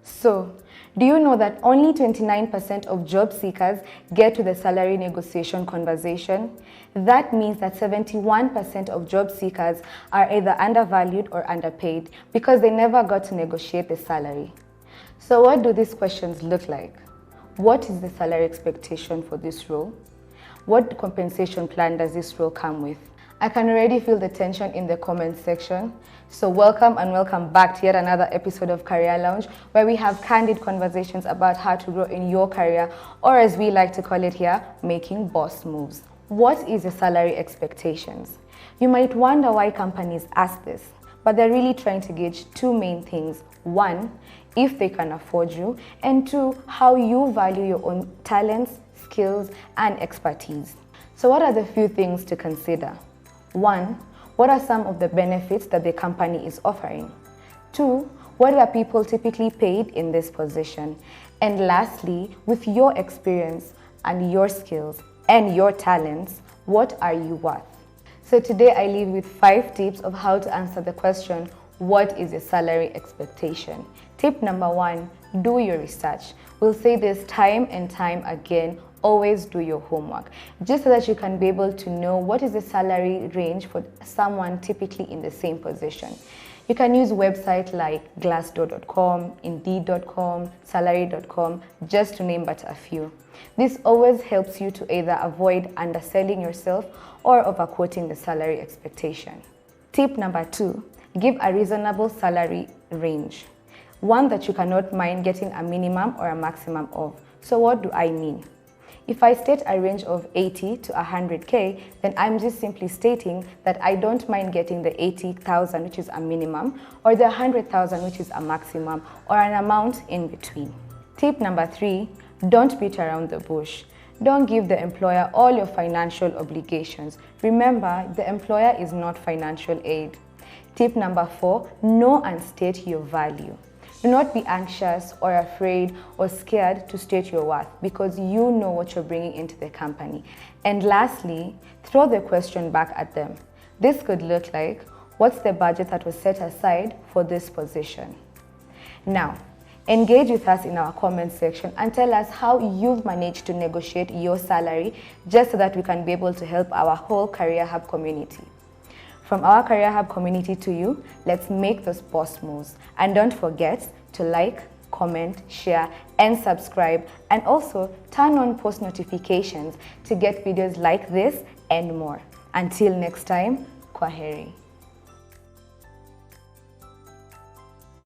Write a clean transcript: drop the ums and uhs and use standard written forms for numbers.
So, do you know that only 29% of job seekers get to the salary negotiation conversation? That means that 71% of job seekers are either undervalued or underpaid because they never got to negotiate the salary. So what do these questions look like? What is the salary expectation for this role? What compensation plan does this role come with? I can already feel the tension in the comment section. So welcome and welcome back to yet another episode of Career Lounge, where we have candid conversations about how to grow in your career, or as we like to call it here, making boss moves. What is your salary expectations? You might wonder why companies ask this, but they're really trying to gauge two main things. One, if they can afford you, and two, how you value your own talents, skills, and expertise. So what are the few things to consider? One, what are some of the benefits that the company is offering? Two, what are people typically paid in this position? And lastly, with your experience and your skills and your talents, what are you worth? So today I leave with 5 tips of how to answer the question, what is your salary expectation? Tip number 1, do your research. We'll say this time and time again, always do your homework, just so that you can be able to know what is the salary range for someone typically in the same position. You can use websites like glassdoor.com, indeed.com, salary.com, just to name but a few. This always helps you to either avoid underselling yourself or overquoting the salary expectation. Tip number 2, give a reasonable salary range, one that you cannot mind getting a minimum or a maximum of. So what do I mean? If I state a range of 80 to 100K, then I'm just simply stating that I don't mind getting the 80,000, which is a minimum, or the 100,000, which is a maximum, or an amount in between. Tip number 3, don't beat around the bush. Don't give the employer all your financial obligations. Remember, the employer is not financial aid. Tip number 4, know and state your value. Do not be anxious or afraid or scared to state your worth, because you know what you're bringing into the company. And lastly, throw the question back at them. This could look like, what's the budget that was set aside for this position? Now, engage with us in our comment section and tell us how you've managed to negotiate your salary, just so that we can be able to help our whole Career Hub community. From our Career Hub community to you, let's make those boss moves. And don't forget to like, comment, share, and subscribe. And also turn on post notifications to get videos like this and more. Until next time, kwaheri.